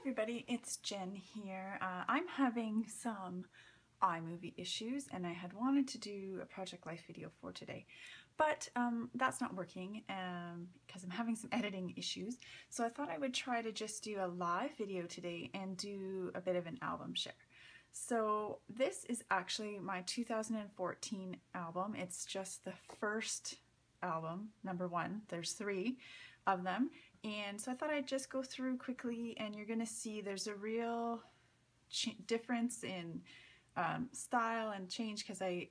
everybody, it's Jen here. I'm having some iMovie issues and I had wanted to do a Project Life video for today, but that's not working because I'm having some editing issues. So I thought I would try to just do a live video today and do a bit of an album share. So this is actually my 2014 album. It's just the first album, number one. There's 3 of them. And so I thought I'd just go through quickly, and you're going to see there's a real difference in style and change because I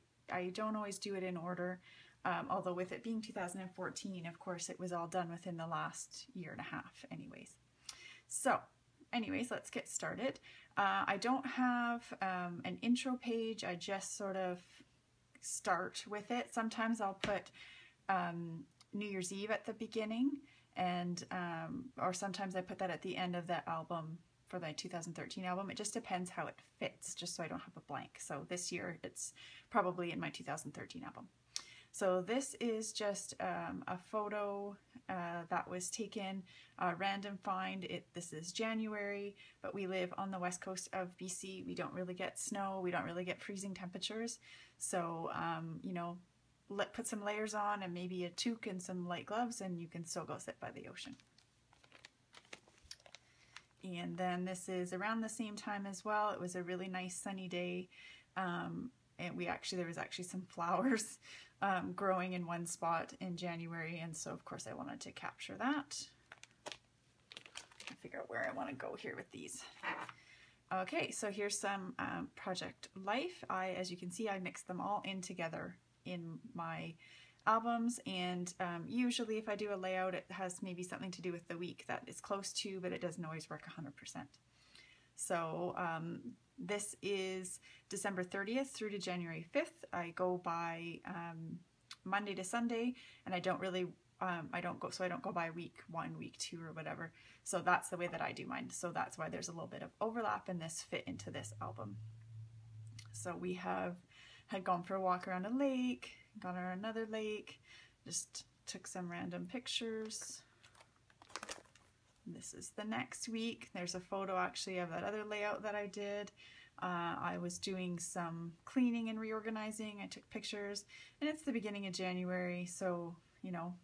don't always do it in order. Although with it being 2014, of course, it was all done within the last year and a half anyways. So anyways, let's get started. I don't have an intro page. I just sort of start with it. Sometimes I'll put New Year's Eve at the beginning, and or sometimes I put that at the end of the album for the 2013 album. It just depends how it fits, just so I don't have a blank. So this year it's probably in my 2013 album. So this is just a photo that was taken, random find. This is January, but we live on the west coast of BC. We don't really get snow, we don't really get freezing temperatures. So, you know, put some layers on and maybe a toque and some light gloves and you can still go sit by the ocean. And then this is around the same time as well. It was a really nice sunny day, and there was actually some flowers growing in one spot in January, and so of course I wanted to capture that. I figure out where I want to go here with these. Okay, so here's some Project Life. As you can see, I mixed them all in together in my albums, and usually if I do a layout, it has maybe something to do with the week that it's close to, but it doesn't always work 100%. So this is December 30th through to January 5th. I go by Monday to Sunday, and I don't go by week 1, week 2, or whatever. So that's the way that I do mine. So that's why there's a little bit of overlap, and this fit into this album. So we had gone for a walk around a lake, gone around another lake, just took some random pictures. This is the next week. There's a photo actually of that other layout that I did. I was doing some cleaning and reorganizing. I took pictures, and it's the beginning of January, so you know,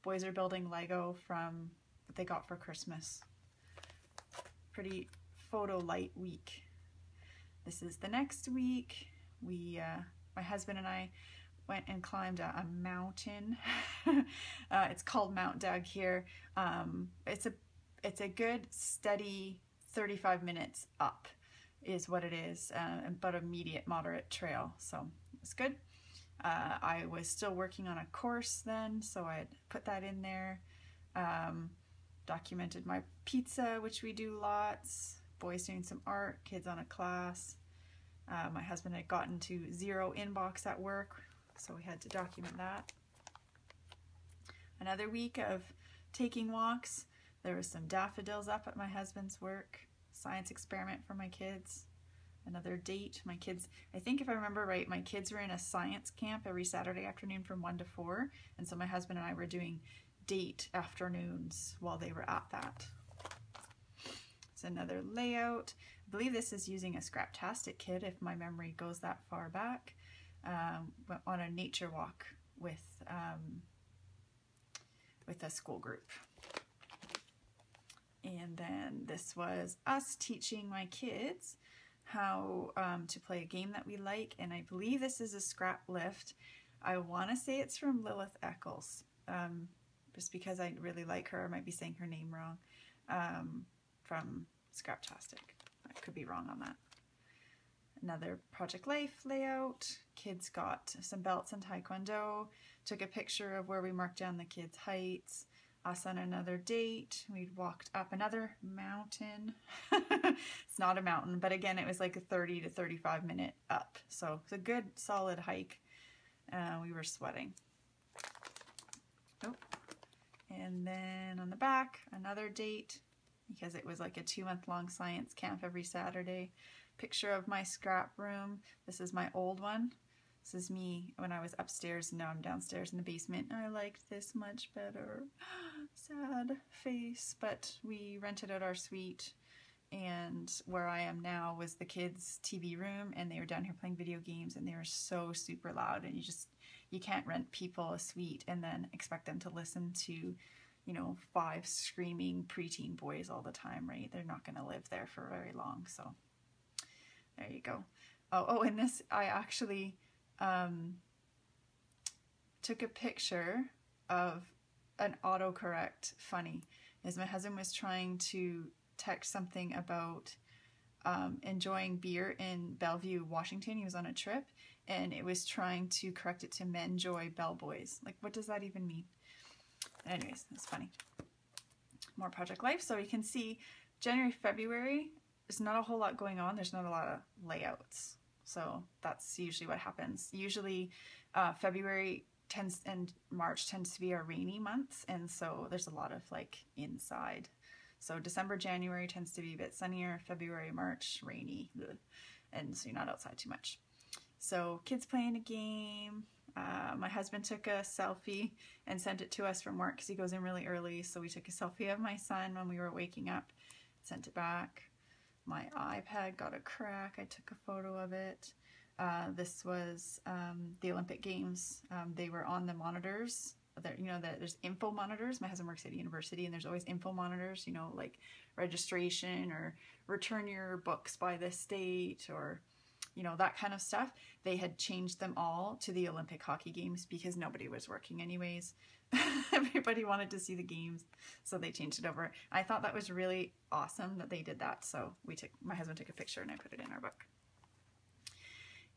boys are building Lego from what they got for Christmas. Pretty photo light week. This is the next week. My husband and I went and climbed a mountain. It's called Mount Doug here. It's a good steady 35 minutes up is what it is, but a moderate trail, so it's good. I was still working on a course then, so I put that in there. Documented my pizza, which we do lots, boys doing some art, kids on a class. My husband had gotten to 0 inbox at work, so we had to document that. Another week of taking walks. There was some daffodils up at my husband's work, science experiment for my kids. Another date. My kids, I think if I remember right, my kids were in a science camp every Saturday afternoon from 1 to 4, and so my husband and I were doing date afternoons while they were at that. It's another layout. I believe this is using a Scraptastic kit if my memory goes that far back. Went on a nature walk with a school group. And then this was us teaching my kids how to play a game that we like, and I believe this is a scrap lift. I want to say it's from Lilith Eccles, just because I really like her. I might be saying her name wrong, from Scraptastic. I could be wrong on that. Another Project Life layout. Kids got some belts and Taekwondo. Took a picture of where we marked down the kids' heights. Us on another date. We'd walked up another mountain. It's not a mountain, but again, it was like a 30 to 35 minute up. So it's a good solid hike. We were sweating. Oh. And then on the back, another date, because it was like a 2-month-long science camp every Saturday. Picture of my scrap room. This is my old one. This is me when I was upstairs, and now I'm downstairs in the basement. I liked this much better. Sad face, but we rented out our suite and where I am now was the kids' TV room, and they were down here playing video games, and they were so super loud, and you can't rent people a suite and then expect them to listen to, you know, 5 screaming preteen boys all the time, right? They're not going to live there for very long. So there you go. Oh, and this, I actually took a picture of an autocorrect funny, as my husband was trying to text something about enjoying beer in Bellevue, Washington. He was on a trip, and it was trying to correct it to Menjoy Bellboys. Like, what does that even mean? Anyways, it's funny. More project life. So you can see January, February, there's not a whole lot going on. There's not a lot of layouts. So that's usually what happens. Usually February tends and March tends to be our rainy months, and so there's a lot of like inside. So December, January tends to be a bit sunnier. February, March, rainy. Ugh. And so you're not outside too much. So kids playing a game. My husband took a selfie and sent it to us from work because he goes in really early. So we took a selfie of my son when we were waking up, sent it back. My iPad got a crack. I took a photo of it. This was the Olympic Games. They were on the monitors. You know, there's info monitors. My husband works at a university, and there's always info monitors, you know, like registration or return your books by this date, or, you know, that kind of stuff. They had changed them all to the Olympic hockey games because nobody was working anyways. Everybody wanted to see the games, so they changed it over. I thought that was really awesome that they did that, so my husband took a picture and I put it in our book.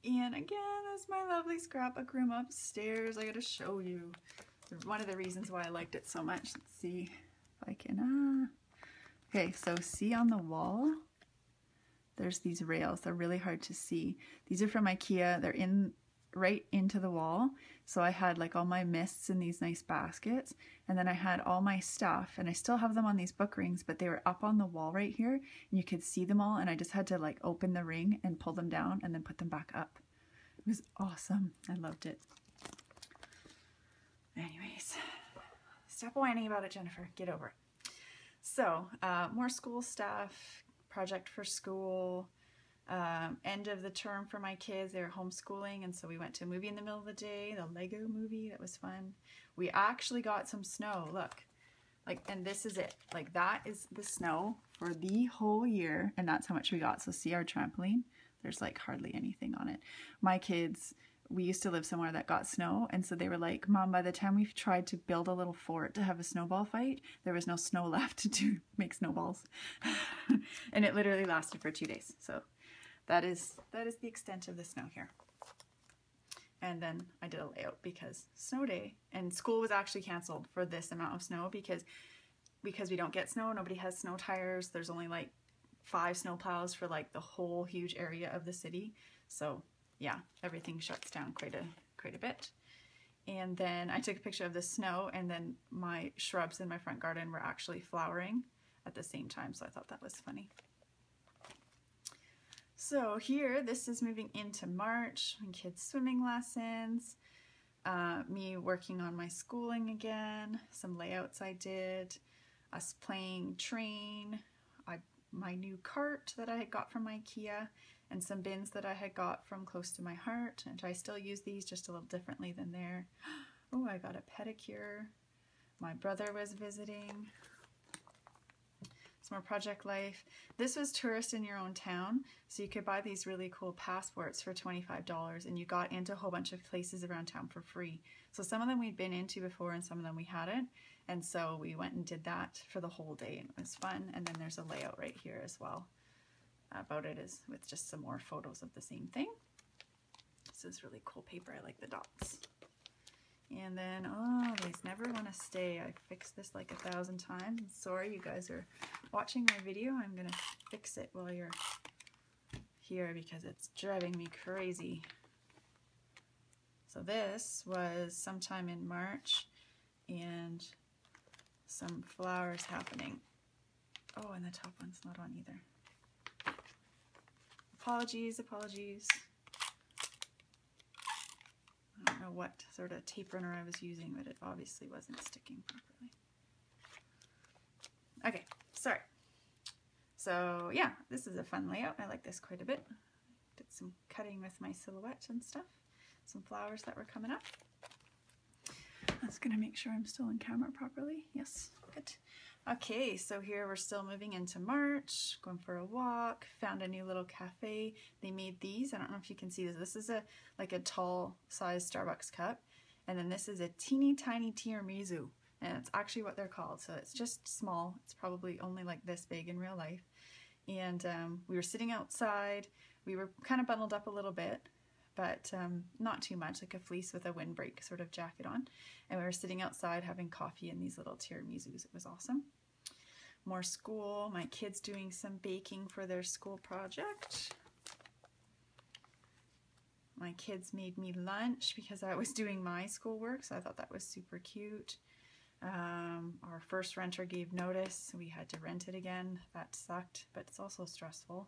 And again, that's my lovely scrapbook room upstairs. I gotta show you. One of the reasons why I liked it so much. Let's see if I can, okay, so see on the wall, there's these rails. They're really hard to see. These are from IKEA. They're right into the wall. So I had like all my mists in these nice baskets, and then I had all my stuff, and I still have them on these book rings, but they were up on the wall right here, and you could see them all, and I just had to like open the ring and pull them down and then put them back up. It was awesome. I loved it. Anyways, stop whining about it, Jennifer. Get over it. So, more school stuff, project for school, end of the term for my kids. They were homeschooling, and so we went to a movie in the middle of the day, the Lego movie. That was fun. We actually got some snow. Look, like, and this is it. Like, that is the snow for the whole year, and that's how much we got. So see our trampoline? There's like hardly anything on it. My kids, we used to live somewhere that got snow, and so they were like, Mom, by the time we've tried to build a little fort to have a snowball fight, there was no snow left to make snowballs. And it literally lasted for 2 days. So that is the extent of the snow here. And then I did a layout because snow day, and school was actually canceled for this amount of snow because we don't get snow. Nobody has snow tires. There's only like 5 snow plows for like the whole huge area of the city. So yeah, everything shuts down quite a bit. And then I took a picture of the snow, and then my shrubs in my front garden were actually flowering at the same time, so I thought that was funny. So here, this is moving into March, my kids' swimming lessons, me working on my schooling again, some layouts I did, us playing train, my new cart that I had got from IKEA, and some bins that I had got from Close to My Heart, and I still use these just a little differently than there. Oh, I got a pedicure. My brother was visiting. Some more project life. This was tourist in your own town, so you could buy these really cool passports for $25, and you got into a whole bunch of places around town for free. So some of them we'd been into before, and some of them we hadn't, and so we went and did that for the whole day, and it was fun. And then there's a layout right here as well about it, is with just some more photos of the same thing. This is really cool paper. I like the dots. And then, oh, these never want to stay. I fixed this like 1,000 times. Sorry, you guys are watching my video. I'm gonna fix it while you're here because it's driving me crazy. So this was sometime in March, and some flowers happening. Oh, and the top one's not on either. Apologies. I don't know what sort of tape runner I was using, but it obviously wasn't sticking properly. Okay, sorry. So yeah, this is a fun layout. I like this quite a bit. Did some cutting with my silhouette and stuff. Some flowers that were coming up. I was gonna make sure I'm still in camera properly. Yes, good. Okay, so here we're still moving into March, going for a walk, found a new little cafe. They made these, I don't know if you can see this. This is like a tall size Starbucks cup. And then this is a teeny tiny tiramisu. And it's actually what they're called. So it's just small. It's probably only like this big in real life. And we were sitting outside. We were kind of bundled up a little bit, but not too much, like a fleece with a windbreak sort of jacket on. And we were sitting outside having coffee and these little tiramisus. It was awesome. More school, my kids doing some baking for their school project. My kids made me lunch because I was doing my schoolwork, so I thought that was super cute. Our first renter gave notice, so we had to rent it again. That sucked, but it's also stressful.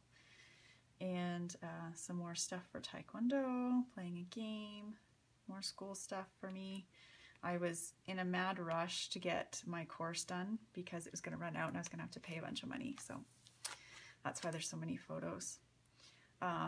And some more stuff for Taekwondo, playing a game, more school stuff for me. I was in a mad rush to get my course done because it was going to run out and I was going to have to pay a bunch of money. So that's why there's so many photos.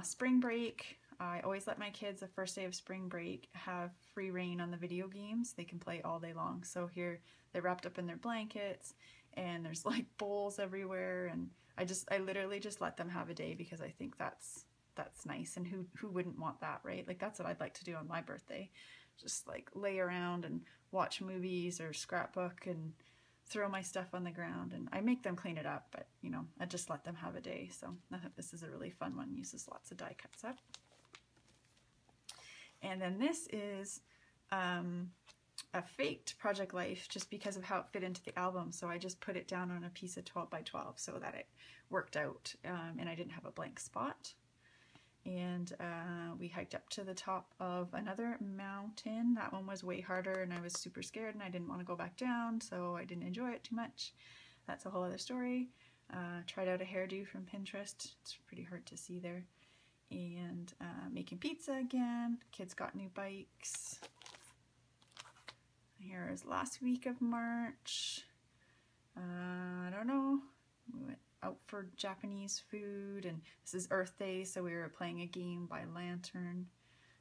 Spring break. I always let my kids the first day of spring break have free reign on the video games. They can play all day long. So here they're wrapped up in their blankets and there's like bowls everywhere. And I literally just let them have a day because I think that's nice. And who wouldn't want that, right? Like that's what I'd like to do on my birthday. Just like lay around and watch movies or scrapbook and throw my stuff on the ground. And I make them clean it up, but you know, I just let them have a day. So I thought this is a really fun one. Uses lots of die cuts up. And then this is a faked Project Life just because of how it fit into the album. So I just put it down on a piece of 12 by 12 so that it worked out and I didn't have a blank spot. And we hiked up to the top of another mountain. That one was way harder and I was super scared and I didn't want to go back down, so I didn't enjoy it too much. That's a whole other story. Tried out a hairdo from Pinterest. It's pretty hard to see there. And making pizza again. Kids got new bikes. Here is last week of March. I don't know. We went out for Japanese food, and this is Earth Day, so we were playing a game by lantern.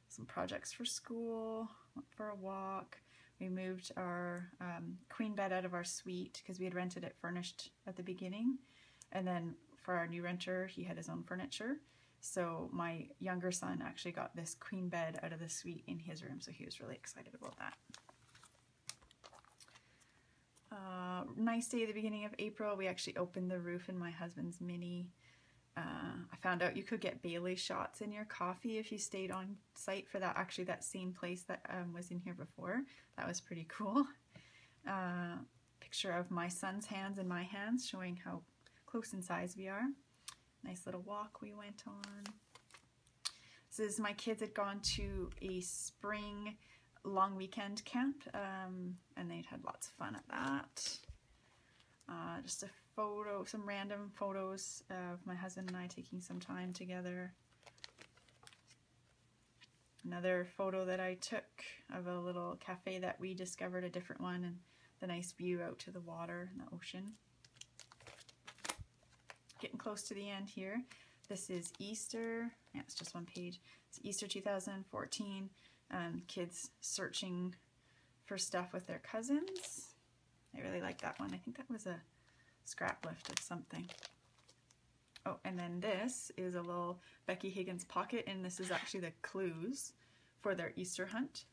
Some projects for school. Went for a walk. We moved our queen bed out of our suite because we had rented it furnished at the beginning. And then for our new renter, he had his own furniture. So my younger son actually got this queen bed out of the suite in his room, so he was really excited about that. Nice day at the beginning of April. We actually opened the roof in my husband's Mini. I found out you could get Bailey shots in your coffee if you stayed on site for that, actually that same place that was in here before. That was pretty cool. Picture of my son's hands and my hands showing how close in size we are. Nice little walk we went on. This is my kids had gone to a spring long weekend camp and they'd had lots of fun at that. Just a photo, some random photos of my husband and I taking some time together. Another photo that I took of a little cafe that we discovered, a different one, and the nice view out to the water and the ocean. Getting close to the end here. This is Easter. Yeah, it's just one page. It's Easter 2014. Kids searching for stuff with their cousins. I really like that one. I think that was a scrap lift of something. Oh, and then this is a little Becky Higgins pocket, and this is actually the clues for their Easter hunt.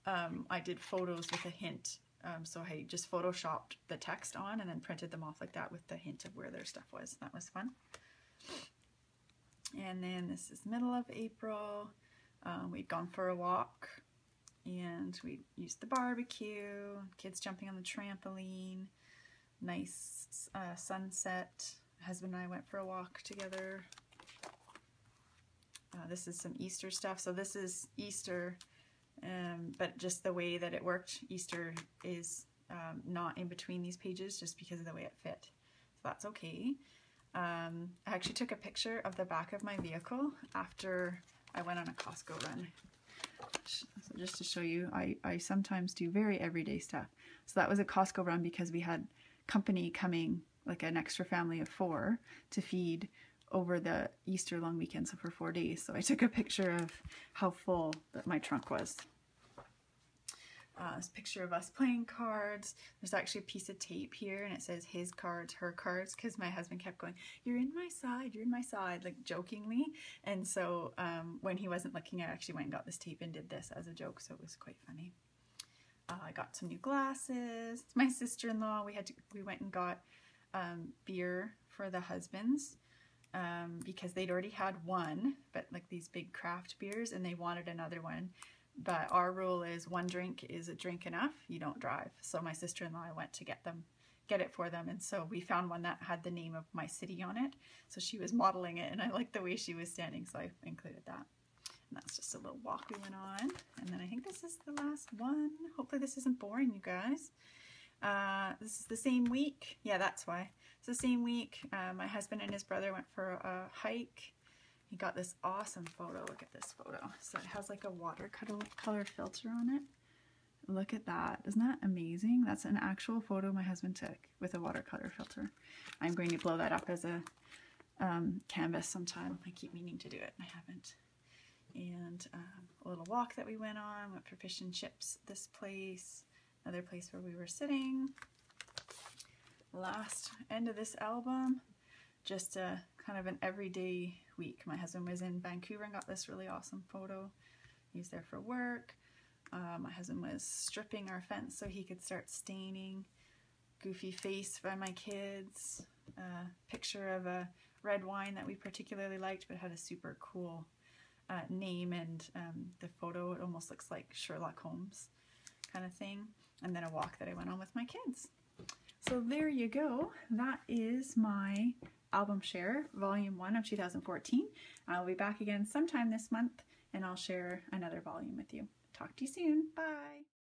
I did photos with a hint. So I just photoshopped the text on and then printed them off like that with the hint of where their stuff was. That was fun. And then this is middle of April. We'd gone for a walk and we used the barbecue, kids jumping on the trampoline, nice sunset. Husband and I went for a walk together. This is some Easter stuff. So this is Easter, but just the way that it worked, Easter is not in between these pages just because of the way it fit. So that's okay. I actually took a picture of the back of my vehicle after I went on a Costco run. So just to show you, I sometimes do very everyday stuff. So that was a Costco run because we had company coming like an extra family of 4 to feed over the Easter long weekend, so for 4 days. So I took a picture of how full that my trunk was. This picture of us playing cards. There's actually a piece of tape here and it says his cards, her cards, because my husband kept going, "You're in my side, you're in my side," like jokingly. And so when he wasn't looking, I actually went and got this tape and did this as a joke, so it was quite funny. I got some new glasses. My sister-in-law, we went and got beer for the husbands because they'd already had one, but like these big craft beers, and they wanted another one. But our rule is 1 drink is a drink enough, you don't drive. So my sister-in-law, I went to get it for them, and so we found one that had the name of my city on it. So she was modeling it and I liked the way she was standing, so I included that. And that's just a little walk we went on. And then I think this is the last one. Hopefully this isn't boring, you guys. This is the same week. Yeah, that's why. It's the same week. My husband and his brother went for a hike. He got this awesome photo. Look at this photo. So it has like a watercolor filter on it. Look at that. Isn't that amazing? That's an actual photo my husband took with a watercolor filter. I'm going to blow that up as a canvas sometime. I keep meaning to do it and I haven't. And a little walk that we went on, went for fish and chips at this place, another place where we were sitting. Last end of this album, just a kind of an everyday week. My husband was in Vancouver and got this really awesome photo. He was there for work. My husband was stripping our fence so he could start staining. Goofy face by my kids. Picture of a red wine that we particularly liked but had a super cool name, and the photo, it almost looks like Sherlock Holmes kind of thing. And then a walk that I went on with my kids. So there you go. That is my album share, volume 1 of 2014. I'll be back again sometime this month and I'll share another volume with you. Talk to you soon. Bye.